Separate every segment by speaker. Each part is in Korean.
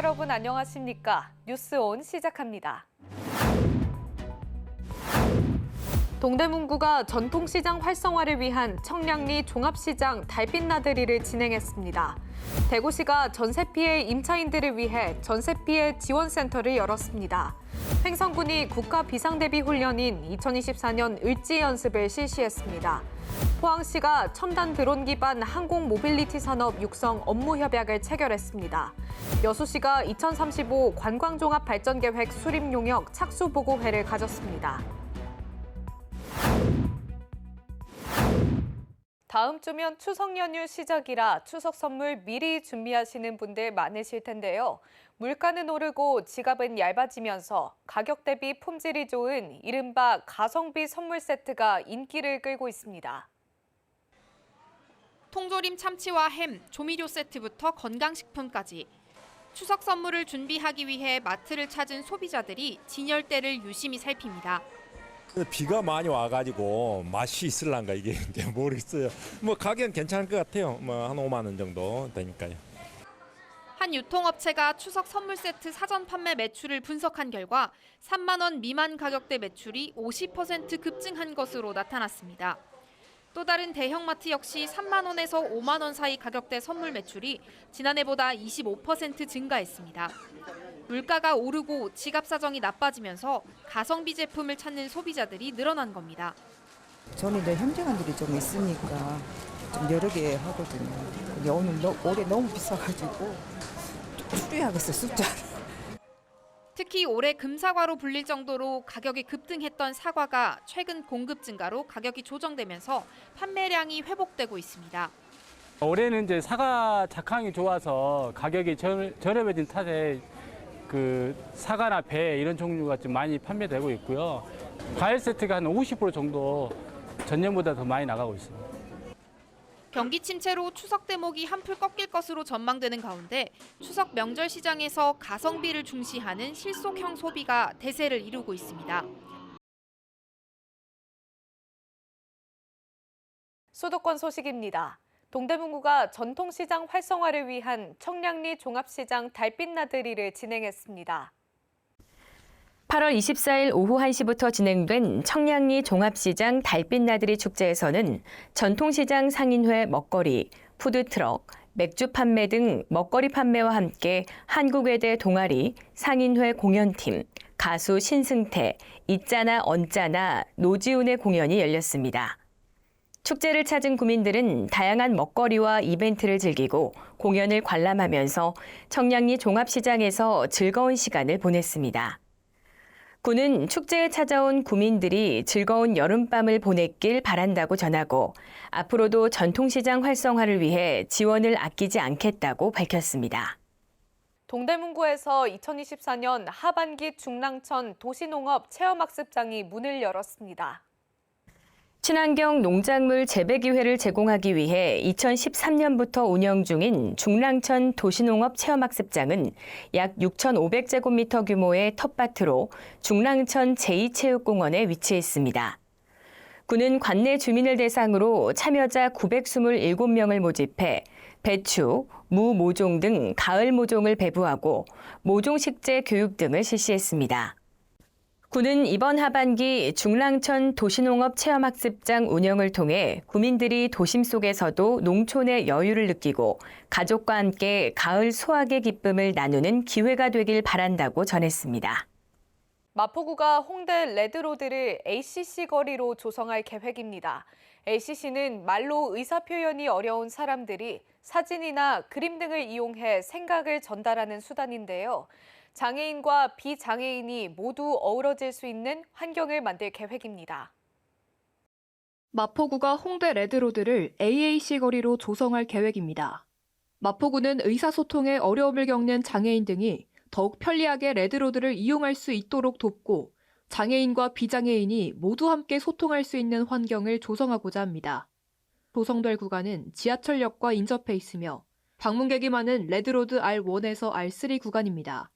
Speaker 1: 여러분 안녕하십니까? 뉴스온 시작합니다. 동대문구가 전통시장 활성화를 위한 청량리 종합시장 달빛 나들이를 진행했습니다. 대구시가 전세 피해 임차인들을 위해 전세 피해 지원센터를 열었습니다. 횡성군이 국가 비상대비 훈련인 2024년 을지 연습을 실시했습니다. 포항시가 첨단 드론 기반 항공 모빌리티 산업 육성 업무 협약을 체결했습니다. 여수시가 2035 관광종합발전계획 수립 용역 착수 보고회를 가졌습니다. 다음 주면 추석 연휴 시작이라 추석 선물 미리 준비하시는 분들 많으실 텐데요. 물가는 오르고 지갑은 얇아지면서 가격 대비 품질이 좋은 이른바 가성비 선물 세트가 인기를 끌고 있습니다.
Speaker 2: 통조림 참치와 햄, 조미료 세트부터 건강식품까지 추석 선물을 준비하기 위해 마트를 찾은 소비자들이 진열대를 유심히 살핍니다.
Speaker 3: 비가 많이 와가지고 맛이 있을란가 이게 이제 모르겠어요. 뭐 가격은 괜찮을 것 같아요. 뭐 한 5만 원 정도 되니까요.
Speaker 2: 한 유통업체가 추석 선물 세트 사전 판매 매출을 분석한 결과 3만 원 미만 가격대 매출이 50% 급증한 것으로 나타났습니다. 또 다른 대형마트 역시 3만 원에서 5만 원 사이 가격대 선물 매출이 지난해보다 25% 증가했습니다. 물가가 오르고 지갑 사정이 나빠지면서 가성비 제품을 찾는 소비자들이 늘어난 겁니다.
Speaker 4: 저는 이제 형제간들이 좀 있으니까 좀 여러 개 하거든요. 근데 올해 너무 비싸가지고 좀 줄여야겠어요, 숫자를.
Speaker 2: 특히 올해 금사과로 불릴 정도로 가격이 급등했던 사과가 최근 공급 증가로 가격이 조정되면서 판매량이 회복되고 있습니다.
Speaker 5: 올해는 이제 사과 작황이 좋아서 가격이 저렴해진 탓에 그 사과나 배 이런 종류가 좀 많이 판매되고 있고요. 과일 세트가 한 50% 정도 전년보다 더 많이 나가고 있습니다.
Speaker 2: 경기 침체로 추석 대목이 한풀 꺾일 것으로 전망되는 가운데 추석 명절 시장에서 가성비를 중시하는 실속형 소비가 대세를 이루고 있습니다.
Speaker 1: 수도권 소식입니다. 동대문구가 전통시장 활성화를 위한 청량리 종합시장 달빛 나들이를 진행했습니다.
Speaker 6: 8월 24일 오후 1시부터 진행된 청량리 종합시장 달빛 나들이 축제에서는 전통시장 상인회 먹거리, 푸드트럭, 맥주 판매 등 먹거리 판매와 함께 한국외대 동아리, 상인회 공연팀, 가수 신승태, 있자나 언짢아, 노지훈의 공연이 열렸습니다. 축제를 찾은 구민들은 다양한 먹거리와 이벤트를 즐기고 공연을 관람하면서 청량리 종합시장에서 즐거운 시간을 보냈습니다. 구는 축제에 찾아온 구민들이 즐거운 여름밤을 보냈길 바란다고 전하고 앞으로도 전통시장 활성화를 위해 지원을 아끼지 않겠다고 밝혔습니다.
Speaker 1: 동대문구에서 2024년 하반기 중랑천 도시농업 체험학습장이 문을 열었습니다.
Speaker 6: 친환경 농작물 재배 기회를 제공하기 위해 2013년부터 운영 중인 중랑천 도시농업 체험학습장은 약 6,500제곱미터 규모의 텃밭으로 중랑천 제2체육공원에 위치해 있습니다. 구는 관내 주민을 대상으로 참여자 927명을 모집해 배추, 무 모종 등 가을 모종을 배부하고 모종 식재 교육 등을 실시했습니다. 구는 이번 하반기 중랑천 도시농업 체험학습장 운영을 통해 구민들이 도심 속에서도 농촌의 여유를 느끼고 가족과 함께 가을 수확의 기쁨을 나누는 기회가 되길 바란다고 전했습니다.
Speaker 1: 마포구가 홍대 레드로드를 ACC 거리로 조성할 계획입니다. ACC는 말로 의사표현이 어려운 사람들이 사진이나 그림 등을 이용해 생각을 전달하는 수단인데요. 장애인과 비장애인이 모두 어우러질 수 있는 환경을 만들 계획입니다.
Speaker 7: 마포구가 홍대 레드로드를 AAC 거리로 조성할 계획입니다. 마포구는 의사소통에 어려움을 겪는 장애인 등이 더욱 편리하게 레드로드를 이용할 수 있도록 돕고 장애인과 비장애인이 모두 함께 소통할 수 있는 환경을 조성하고자 합니다. 조성될 구간은 지하철역과 인접해 있으며 방문객이 많은 레드로드 R1에서 R3 구간입니다.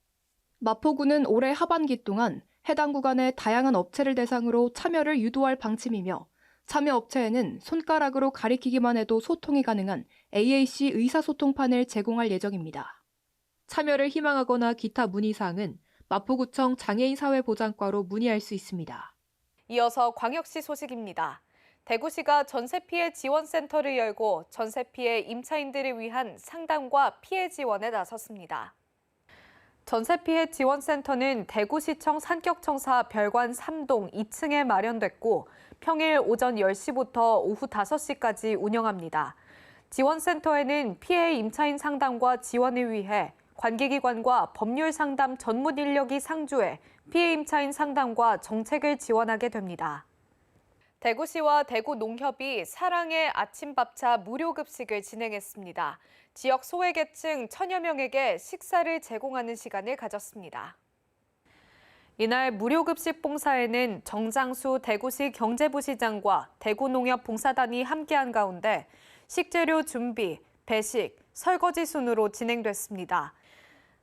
Speaker 7: 마포구는 올해 하반기 동안 해당 구간의 다양한 업체를 대상으로 참여를 유도할 방침이며 참여 업체에는 손가락으로 가리키기만 해도 소통이 가능한 AAC 의사소통판을 제공할 예정입니다. 참여를 희망하거나 기타 문의사항은 마포구청 장애인사회보장과로 문의할 수 있습니다.
Speaker 1: 이어서 광역시 소식입니다. 대구시가 전세 피해 지원센터를 열고 전세 피해 임차인들을 위한 상담과 피해 지원에 나섰습니다. 전세 피해 지원센터는 대구시청 산격청사 별관 3동 2층에 마련됐고 평일 오전 10시부터 오후 5시까지 운영합니다. 지원센터에는 피해 임차인 상담과 지원을 위해 관계기관과 법률 상담 전문 인력이 상주해 피해 임차인 상담과 정책을 지원하게 됩니다. 대구시와 대구농협이 사랑의 아침밥차 무료급식을 진행했습니다. 지역 소외계층 1000여 명에게 식사를 제공하는 시간을 가졌습니다. 이날 무료급식 봉사에는 정장수 대구시 경제부시장과 대구농협 봉사단이 함께한 가운데 식재료 준비, 배식, 설거지 순으로 진행됐습니다.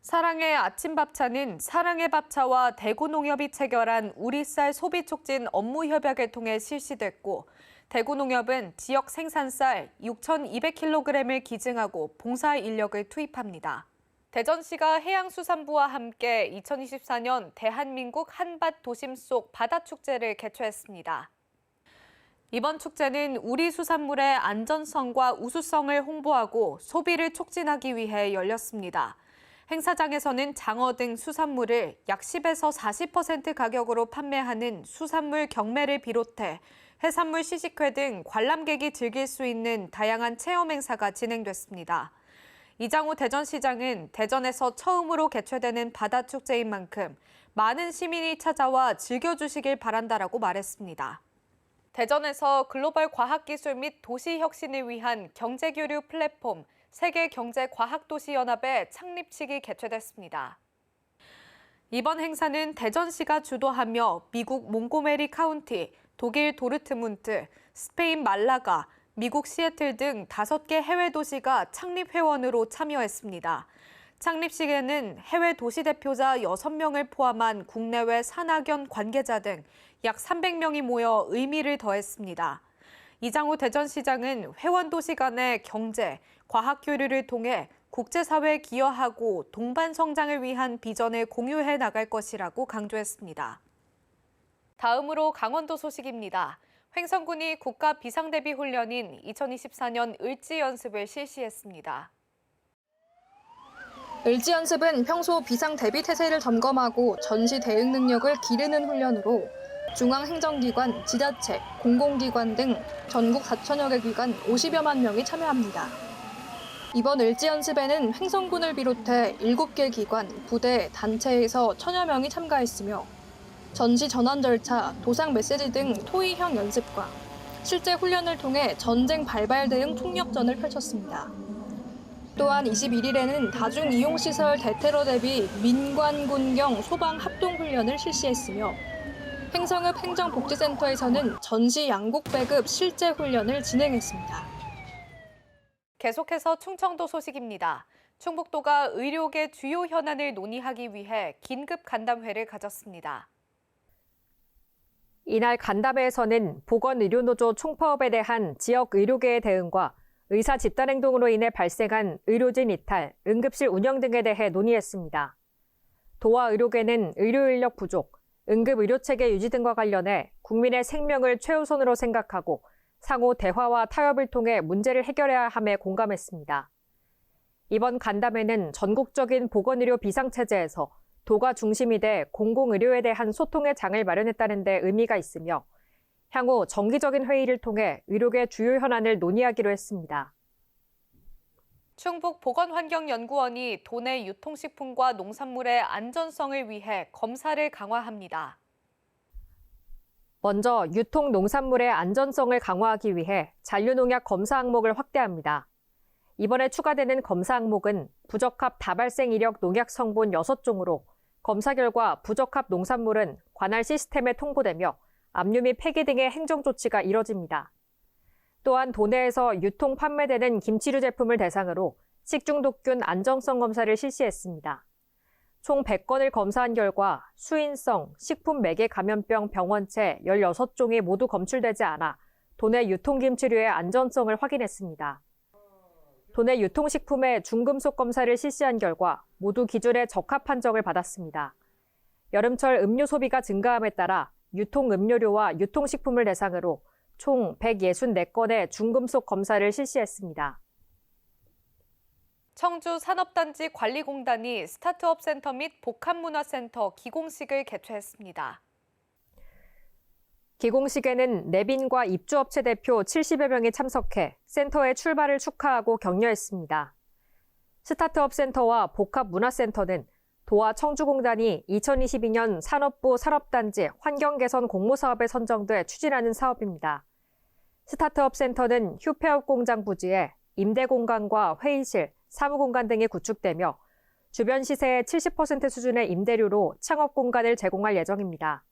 Speaker 1: 사랑의 아침밥차는 사랑의 밥차와 대구농협이 체결한 우리쌀 소비 촉진 업무 협약을 통해 실시됐고 대구농협은 지역 생산쌀 6,200kg을 기증하고 봉사 인력을 투입합니다. 대전시가 해양수산부와 함께 2024년 대한민국 한밭 도심 속 바다축제를 개최했습니다. 이번 축제는 우리 수산물의 안전성과 우수성을 홍보하고 소비를 촉진하기 위해 열렸습니다. 행사장에서는 장어 등 수산물을 약 10에서 40% 가격으로 판매하는 수산물 경매를 비롯해 해산물 시식회 등 관람객이 즐길 수 있는 다양한 체험 행사가 진행됐습니다. 이장우 대전시장은 대전에서 처음으로 개최되는 바다축제인 만큼 많은 시민이 찾아와 즐겨주시길 바란다라고 말했습니다. 대전에서 글로벌 과학기술 및 도시혁신을 위한 경제교류 플랫폼 세계경제과학도시연합의 창립식이 개최됐습니다. 이번 행사는 대전시가 주도하며 미국 몽고메리 카운티, 독일 도르트문트, 스페인 말라가, 미국 시애틀 등 5개 해외 도시가 창립회원으로 참여했습니다. 창립식에는 해외 도시 대표자 6명을 포함한 국내외 산학연 관계자 등 약 300명이 모여 의미를 더했습니다. 이장우 대전시장은 회원 도시 간의 경제, 과학 교류를 통해 국제사회에 기여하고 동반 성장을 위한 비전을 공유해 나갈 것이라고 강조했습니다. 다음으로 강원도 소식입니다. 횡성군이 국가 비상대비 훈련인 2024년 을지 연습을 실시했습니다.
Speaker 8: 을지 연습은 평소 비상 대비 태세를 점검하고 전시 대응 능력을 기르는 훈련으로 중앙행정기관, 지자체, 공공기관 등 전국 4천여 개 기관 50여만 명이 참여합니다. 이번 을지 연습에는 횡성군을 비롯해 7개 기관, 부대, 단체에서 1000여 명이 참가했으며 전시 전환 절차, 도상 메시지 등 토의형 연습과 실제 훈련을 통해 전쟁 발발 대응 총력전을 펼쳤습니다. 또한 21일에는 다중이용시설 대테러 대비 민관군경 소방 합동훈련을 실시했으며 횡성읍 행정복지센터에서는 전시 양곡 배급 실제 훈련을 진행했습니다.
Speaker 1: 계속해서 충청도 소식입니다. 충북도가 의료계 주요 현안을 논의하기 위해 긴급 간담회를 가졌습니다.
Speaker 9: 이날 간담회에서는 보건의료노조 총파업에 대한 지역 의료계의 대응과 의사 집단행동으로 인해 발생한 의료진 이탈, 응급실 운영 등에 대해 논의했습니다. 도와 의료계는 의료인력 부족, 응급의료체계 유지 등과 관련해 국민의 생명을 최우선으로 생각하고 상호 대화와 타협을 통해 문제를 해결해야 함에 공감했습니다. 이번 간담회는 전국적인 보건의료 비상체제에서 도가 중심이 돼 공공의료에 대한 소통의 장을 마련했다는 데 의미가 있으며 향후 정기적인 회의를 통해 의료계 주요 현안을 논의하기로 했습니다.
Speaker 1: 충북보건환경연구원이 도내 유통식품과 농산물의 안전성을 위해 검사를 강화합니다.
Speaker 9: 먼저 유통 농산물의 안전성을 강화하기 위해 잔류농약 검사 항목을 확대합니다. 이번에 추가되는 검사 항목은 부적합 다발생 이력 농약 성분 6종으로 검사 결과 부적합 농산물은 관할 시스템에 통보되며 압류 및 폐기 등의 행정조치가 이뤄집니다. 또한 도내에서 유통 판매되는 김치류 제품을 대상으로 식중독균 안정성 검사를 실시했습니다. 총 100건을 검사한 결과 수인성, 식품 매개 감염병 병원체 16종이 모두 검출되지 않아 도내 유통김치류의 안전성을 확인했습니다. 도내 유통식품의 중금속 검사를 실시한 결과 모두 기준에 적합 판정을 받았습니다. 여름철 음료 소비가 증가함에 따라 유통음료류와 유통식품을 대상으로 총 164건의 중금속 검사를 실시했습니다.
Speaker 1: 청주 산업단지 관리공단이 스타트업 센터 및 복합문화센터 기공식을 개최했습니다.
Speaker 9: 기공식에는 내빈과 입주업체 대표 70여 명이 참석해 센터의 출발을 축하하고 격려했습니다. 스타트업 센터와 복합문화센터는 도와 청주공단이 2022년 산업부 산업단지 환경개선 공모사업에 선정돼 추진하는 사업입니다. 스타트업 센터는 휴폐업 공장 부지에 임대 공간과 회의실, 사무공간 등이 구축되며 주변 시세의 70% 수준의 임대료로 창업 공간을 제공할 예정입니다.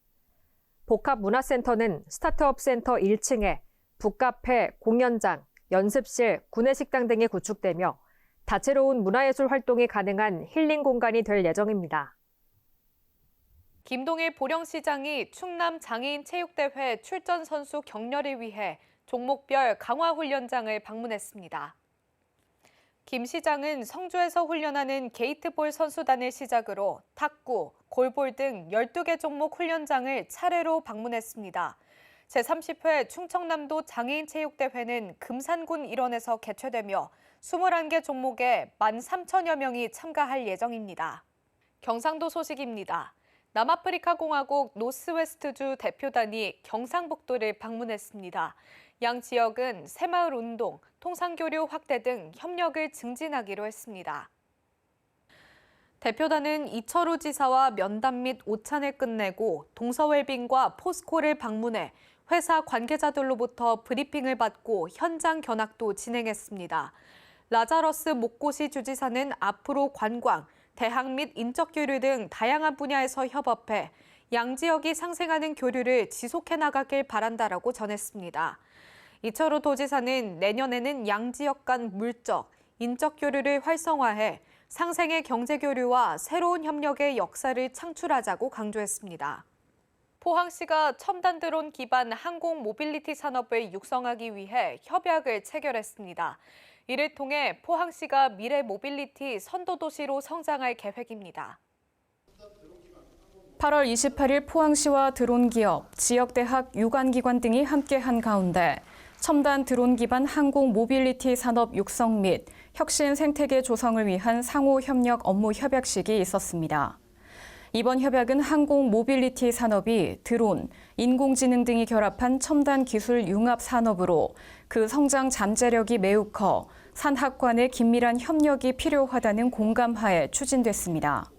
Speaker 9: 복합문화센터는 스타트업 센터 1층에 북카페, 공연장, 연습실, 구내식당 등이 구축되며 다채로운 문화예술 활동이 가능한 힐링 공간이 될 예정입니다.
Speaker 1: 김동일 보령시장이 충남 장애인 체육대회 출전 선수 격려를 위해 종목별 강화훈련장을 방문했습니다. 김 시장은 성주에서 훈련하는 게이트볼 선수단을 시작으로 탁구, 골볼 등 12개 종목 훈련장을 차례로 방문했습니다. 제30회 충청남도 장애인체육대회는 금산군 일원에서 개최되며 21개 종목에 13,000여 명이 참가할 예정입니다. 경상도 소식입니다. 남아프리카 공화국 노스웨스트주 대표단이 경상북도를 방문했습니다. 양 지역은 새마을 운동, 통상교류 확대 등 협력을 증진하기로 했습니다. 대표단은 이철우 지사와 면담 및 오찬을 끝내고 동서웰빙과 포스코를 방문해 회사 관계자들로부터 브리핑을 받고 현장 견학도 진행했습니다. 라자러스 목고시 주지사는 앞으로 관광, 대학 및 인적 교류 등 다양한 분야에서 협업해 양 지역이 상생하는 교류를 지속해 나가길 바란다라고 전했습니다. 이철우 도지사는 내년에는 양 지역 간 물적, 인적 교류를 활성화해 상생의 경제 교류와 새로운 협력의 역사를 창출하자고 강조했습니다. 포항시가 첨단 드론 기반 항공 모빌리티 산업을 육성하기 위해 협약을 체결했습니다. 이를 통해 포항시가 미래 모빌리티 선도도시로 성장할 계획입니다.
Speaker 10: 8월 28일 포항시와 드론 기업, 지역대학, 유관기관 등이 함께한 가운데 첨단 드론 기반 항공 모빌리티 산업 육성 및 혁신 생태계 조성을 위한 상호 협력 업무 협약식이 있었습니다. 이번 협약은 항공 모빌리티 산업이 드론, 인공지능 등이 결합한 첨단 기술 융합 산업으로 그 성장 잠재력이 매우 커 산학 간의 긴밀한 협력이 필요하다는 공감하에 추진됐습니다.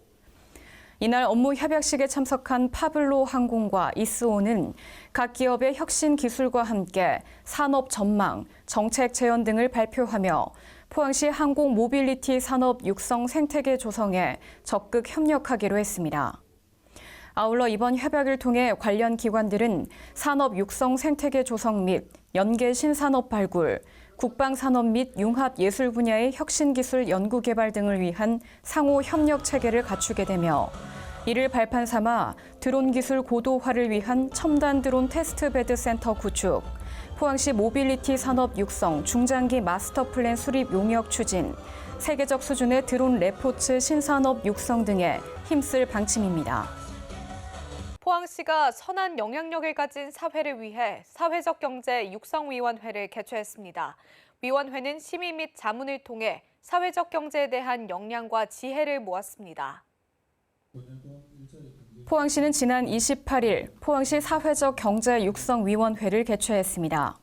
Speaker 10: 이날 업무 협약식에 참석한 파블로 항공과 이스오는 각 기업의 혁신 기술과 함께 산업 전망, 정책 재현 등을 발표하며 포항시 항공 모빌리티 산업 육성 생태계 조성에 적극 협력하기로 했습니다. 아울러 이번 협약을 통해 관련 기관들은 산업 육성 생태계 조성 및 연계 신산업 발굴, 국방산업 및 융합 예술 분야의 혁신 기술 연구 개발 등을 위한 상호 협력 체계를 갖추게 되며 이를 발판 삼아 드론 기술 고도화를 위한 첨단 드론 테스트베드 센터 구축, 포항시 모빌리티 산업 육성 중장기 마스터 플랜 수립 용역 추진, 세계적 수준의 드론 레포츠 신산업 육성 등에 힘쓸 방침입니다.
Speaker 1: 포항시가 선한 영향력을 가진 사회를 위해 사회적 경제 육성위원회를 개최했습니다. 위원회는 심의 및 자문을 통해 사회적 경제에 대한 역량과 지혜를 모았습니다.
Speaker 10: 포항시는 지난 28일 포항시 사회적 경제 육성위원회를 개최했습니다.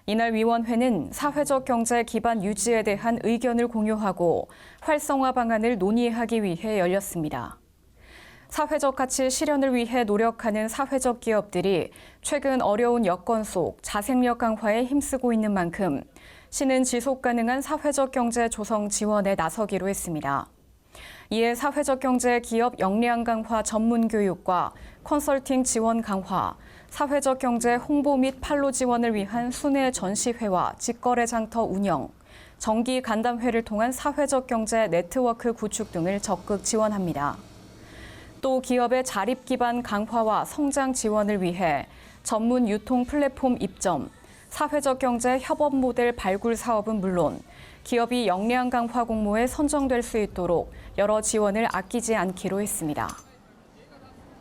Speaker 10: 이날 위원회는 사회적 경제 기반 유지에 대한 의견을 공유하고 활성화 방안을 논의하기 위해 열렸습니다. 사회적 가치 실현을 위해 노력하는 사회적 기업들이 최근 어려운 여건 속 자생력 강화에 힘쓰고 있는 만큼 시는 지속 가능한 사회적 경제 조성 지원에 나서기로 했습니다. 이에 사회적 경제 기업 역량 강화 전문 교육과 컨설팅 지원 강화, 사회적 경제 홍보 및 판로 지원을 위한 순회 전시회와 직거래 장터 운영, 정기 간담회를 통한 사회적 경제 네트워크 구축 등을 적극 지원합니다. 또 기업의 자립 기반 강화와 성장 지원을 위해 전문 유통 플랫폼 입점, 사회적 경제 협업 모델 발굴 사업은 물론 기업이 역량 강화 공모에 선정될 수 있도록 여러 지원을 아끼지 않기로 했습니다.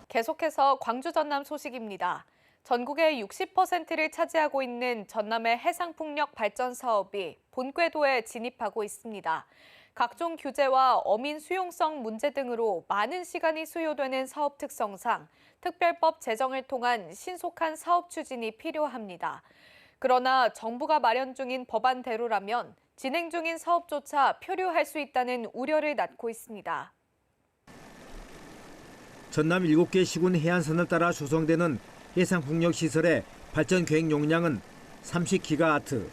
Speaker 1: 계속해서 광주 전남 소식입니다. 전국의 60%를 차지하고 있는 전남의 해상풍력 발전 사업이 본궤도에 진입하고 있습니다. 각종 규제와 어민 수용성 문제 등으로 많은 시간이 소요되는 사업 특성상 특별법 제정을 통한 신속한 사업 추진이 필요합니다. 그러나 정부가 마련 중인 법안대로라면 진행 중인 사업조차 표류할 수 있다는 우려를 낳고 있습니다.
Speaker 11: 전남 7개 시군 해안선을 따라 조성되는 해상풍력시설의 발전 계획 용량은 30기가와트.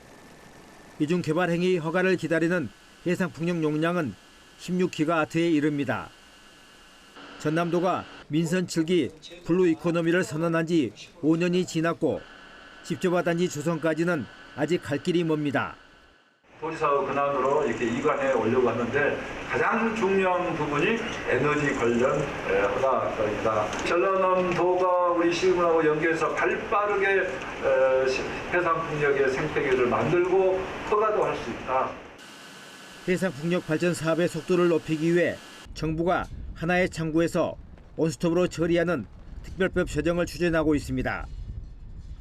Speaker 11: 이 중 개발 행위 허가를 기다리는 해상풍력 용량은 16기가와트에 이릅니다. 전남도가 민선 7기 블루 이코노미를 선언한 지 5년이 지났고 집조바단지 조성까지는 아직 갈 길이 멉니다.
Speaker 12: 도시사업 근안으로 이렇게 이관에 올려왔는데 가장 중요한 부분이 에너지 관련 허가입니다. 전남도가 우리 시군하고 연계해서 발빠르게 해상풍력의 생태계를 만들고 허가도 할 수 있다.
Speaker 11: 해상풍력 발전 사업의 속도를 높이기 위해 정부가 하나의 창구에서 원스톱으로 처리하는 특별법 제정을 추진하고 있습니다.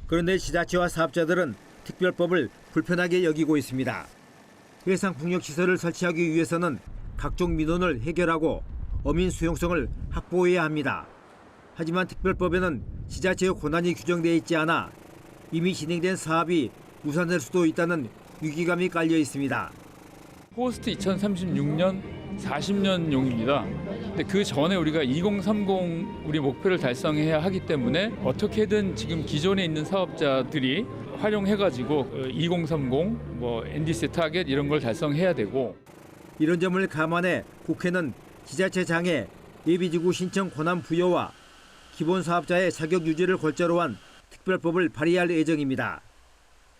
Speaker 11: 그런데 지자체와 사업자들은 특별법을 불편하게 여기고 있습니다. 해상풍력시설을 설치하기 위해서는 각종 민원을 해결하고 어민 수용성을 확보해야 합니다. 하지만 특별법에는 지자체의 권한이 규정되어 있지 않아 이미 진행된 사업이 무산될 수도 있다는 위기감이 깔려 있습니다.
Speaker 13: 포스트 2036년 40년용입니다. 근데 그 전에 우리가 2030 우리 목표를 달성해야 하기 때문에 어떻게든 지금 기존에 있는 사업자들이 활용해가지고 2030, NDC 타겟 이런 걸 달성해야 되고.
Speaker 11: 이런 점을 감안해 국회는 지자체 장애, 예비지구 신청 권한 부여와 기본 사업자의 자격 유지를 골자로 한 특별법을 발의할 예정입니다.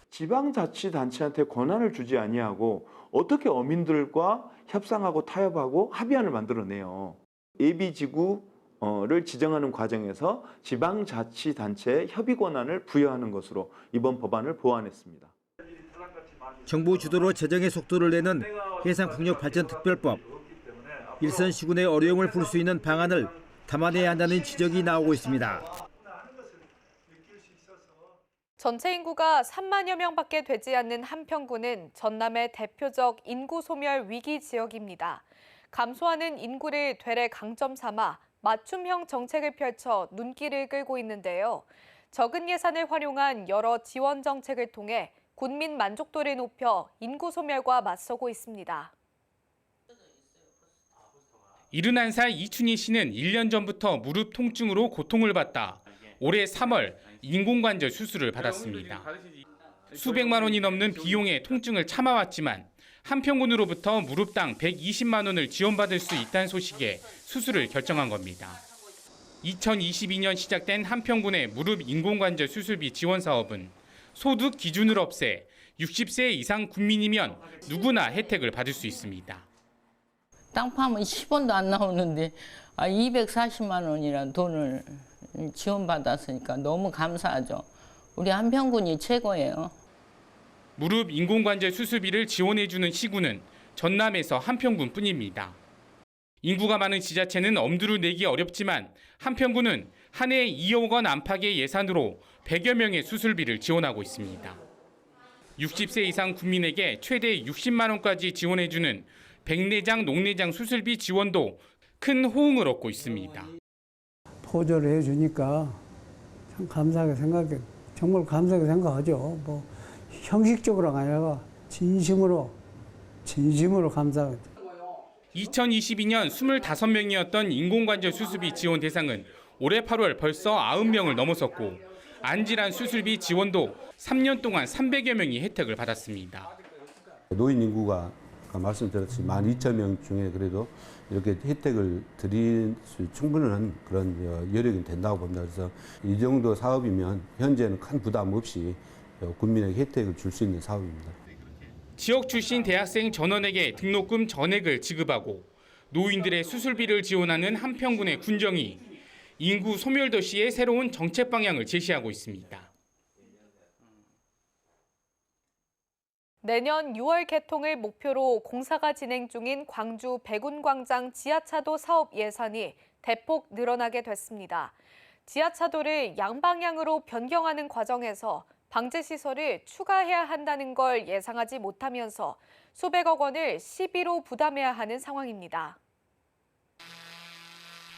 Speaker 14: 지방자치단체한테 권한을 주지 아니하고 어떻게 어민들과 협상하고 타협하고 합의안을 만들어내요. 예비지구를 지정하는 과정에서 지방자치단체의 협의 권한을 부여하는 것으로 이번 법안을 보완했습니다.
Speaker 11: 정부 주도로 재정의 속도를 내는 해상풍력발전특별법. 일선 시군의 어려움을 풀 수 있는 방안을 담아내야 한다는 지적이 나오고 있습니다.
Speaker 1: 전체 인구가 3만여 명밖에 되지 않는 한평군은 전남의 대표적 인구 소멸 위기 지역입니다. 감소하는 인구를 되레 강점 삼아 맞춤형 정책을 펼쳐 눈길을 끌고 있는데요. 적은 예산을 활용한 여러 지원 정책을 통해 군민 만족도를 높여 인구 소멸과 맞서고 있습니다.
Speaker 15: 71살 이춘희 씨는 1년 전부터 무릎 통증으로 고통을 받다 올해 3월 인공관절 수술을 받았습니다. 수백만 원이 넘는 비용에 통증을 참아왔지만 한평군으로부터 무릎당 120만 원을 지원받을 수 있다는 소식에 수술을 결정한 겁니다. 2022년 시작된 한평군의 무릎 인공관절 수술비 지원 사업은 소득 기준을 없애 60세 이상 국민이면 누구나 혜택을 받을 수 있습니다.
Speaker 16: 땅 파면 10원도 안 나오는데 240만 원이라는 돈을 지원받았으니까 너무 감사하죠. 우리 한평군이 최고예요.
Speaker 15: 무릎 인공관절 수술비를 지원해주는 시군은 전남에서 한평군뿐입니다. 인구가 많은 지자체는 엄두를 내기 어렵지만 한평군은 한 해 2억 원 안팎의 예산으로 100여 명의 수술비를 지원하고 있습니다. 60세 이상 국민에게 최대 60만 원까지 지원해주는 백내장, 녹내장 수술비 지원도 큰 호응을 얻고 있습니다.
Speaker 17: 포절을 해주니까 참 감사하게 생각해, 정말 감사하게 생각하죠. 뭐 형식적으로가 아니라 진심으로 감사하죠.
Speaker 15: 2022년 25명이었던 인공관절 수술비 지원 대상은 올해 8월 벌써 90명을 넘어섰고 안질환 수술비 지원도 3년 동안 300여 명이 혜택을 받았습니다.
Speaker 18: 노인 인구가 아까 말씀드렸듯이 12,000명 중에 그래도 이렇게 혜택을 드릴 수 충분한 그런 여력이 된다고 봅니다. 그래서 이 정도 사업이면 현재는 큰 부담 없이 국민에게 혜택을 줄 수 있는 사업입니다.
Speaker 15: 지역 출신 대학생 전원에게 등록금 전액을 지급하고 노인들의 수술비를 지원하는 한평군의 군정이 인구 소멸 도시의 새로운 정책 방향을 제시하고 있습니다.
Speaker 1: 내년 6월 개통을 목표로 공사가 진행 중인 광주 백운광장 지하차도 사업 예산이 대폭 늘어나게 됐습니다. 지하차도를 양방향으로 변경하는 과정에서 방제시설을 추가해야 한다는 걸 예상하지 못하면서 수백억 원을 시비로 부담해야 하는 상황입니다.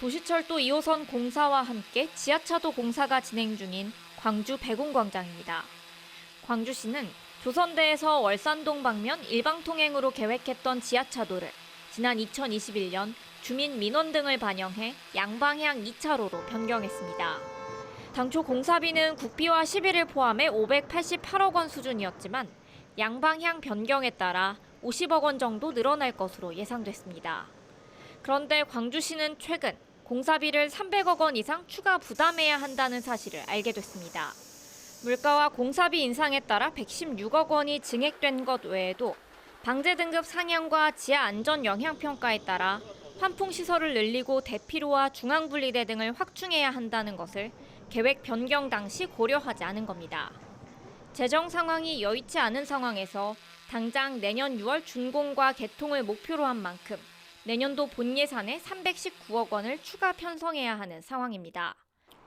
Speaker 19: 도시철도 2호선 공사와 함께 지하차도 공사가 진행 중인 광주 백운광장입니다. 광주시는 조선대에서 월산동 방면 일방통행으로 계획했던 지하차도를 지난 2021년 주민 민원 등을 반영해 양방향 2차로로 변경했습니다. 당초 공사비는 국비와 시비를 포함해 588억 원 수준이었지만 양방향 변경에 따라 50억 원 정도 늘어날 것으로 예상됐습니다. 그런데 광주시는 최근 공사비를 300억 원 이상 추가 부담해야 한다는 사실을 알게 됐습니다. 물가와 공사비 인상에 따라 116억 원이 증액된 것 외에도 방제 등급 상향과 지하 안전 영향 평가에 따라 환풍 시설을 늘리고 대피로와 중앙분리대 등을 확충해야 한다는 것을 계획 변경 당시 고려하지 않은 겁니다. 재정 상황이 여의치 않은 상황에서 당장 내년 6월 준공과 개통을 목표로 한 만큼 내년도 본 예산에 319억 원을 추가 편성해야 하는 상황입니다.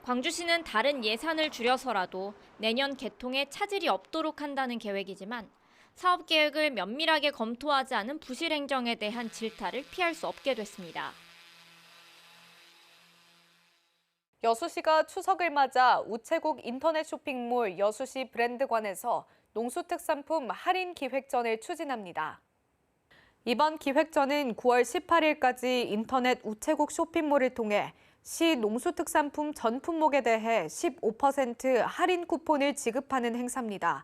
Speaker 19: 광주시는 다른 예산을 줄여서라도 내년 개통에 차질이 없도록 한다는 계획이지만 사업 계획을 면밀하게 검토하지 않은 부실 행정에 대한 질타를 피할 수 없게 됐습니다.
Speaker 1: 여수시가 추석을 맞아 우체국 인터넷 쇼핑몰 여수시 브랜드관에서 농수특산품 할인 기획전을 추진합니다. 이번 기획전은 9월 18일까지 인터넷 우체국 쇼핑몰을 통해 시 농수특산품 전 품목에 대해 15% 할인 쿠폰을 지급하는 행사입니다.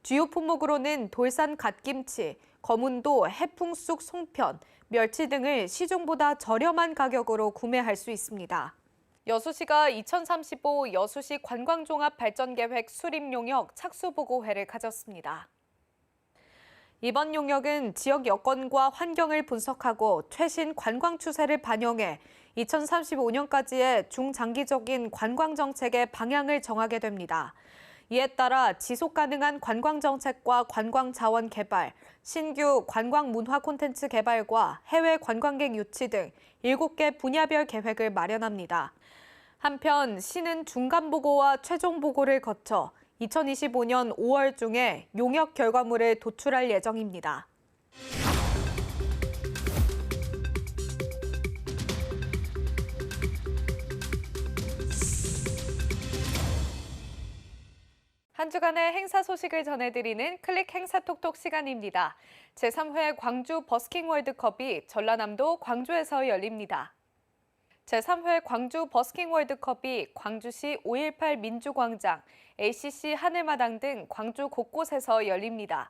Speaker 1: 주요 품목으로는 돌산 갓김치, 거문도 해풍쑥 송편, 멸치 등을 시중보다 저렴한 가격으로 구매할 수 있습니다. 여수시가 2035 여수시 관광종합발전계획 수립용역 착수보고회를 가졌습니다. 이번 용역은 지역 여건과 환경을 분석하고 최신 관광 추세를 반영해 2035년까지의 중장기적인 관광정책의 방향을 정하게 됩니다. 이에 따라 지속가능한 관광정책과 관광자원 개발, 신규 관광문화 콘텐츠 개발과 해외 관광객 유치 등 7개 분야별 계획을 마련합니다. 한편 시는 중간보고와 최종보고를 거쳐 2025년 5월 중에 용역 결과물을 도출할 예정입니다. 한 주간의 행사 소식을 전해드리는 클릭 행사톡톡 시간입니다. 제3회 광주 버스킹 월드컵이 전라남도 광주에서 열립니다. 제3회 광주 버스킹 월드컵이 광주시 518 민주광장, ACC 하늘마당 등 광주 곳곳에서 열립니다.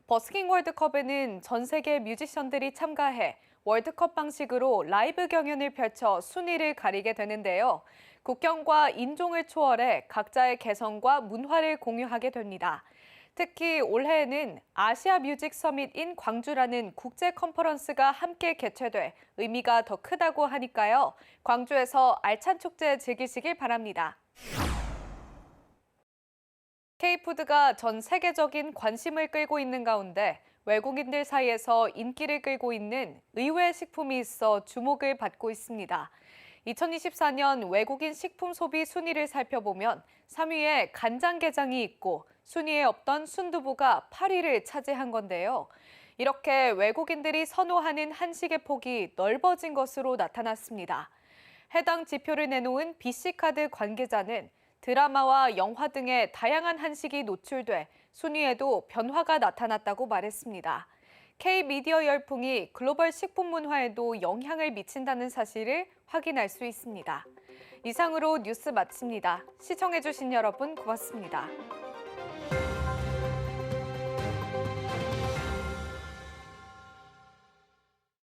Speaker 1: 버스킹 월드컵에는 전 세계 뮤지션들이 참가해 월드컵 방식으로 라이브 경연을 펼쳐 순위를 가리게 되는데요. 국경과 인종을 초월해 각자의 개성과 문화를 공유하게 됩니다. 특히 올해에는 아시아 뮤직 서밋인 광주라는 국제 컨퍼런스가 함께 개최돼 의미가 더 크다고 하니까요. 광주에서 알찬 축제 즐기시길 바랍니다. K푸드가 전 세계적인 관심을 끌고 있는 가운데 외국인들 사이에서 인기를 끌고 있는 의외의 식품이 있어 주목을 받고 있습니다. 2024년 외국인 식품 소비 순위를 살펴보면 3위에 간장게장이 있고 순위에 없던 순두부가 8위를 차지한 건데요. 이렇게 외국인들이 선호하는 한식의 폭이 넓어진 것으로 나타났습니다. 해당 지표를 내놓은 BC카드 관계자는 드라마와 영화 등의 다양한 한식이 노출돼 순위에도 변화가 나타났다고 말했습니다. K-미디어 열풍이 글로벌 식품 문화에도 영향을 미친다는 사실을 확인할 수 있습니다. 이상으로 뉴스 마칩니다. 시청해주신 여러분 고맙습니다.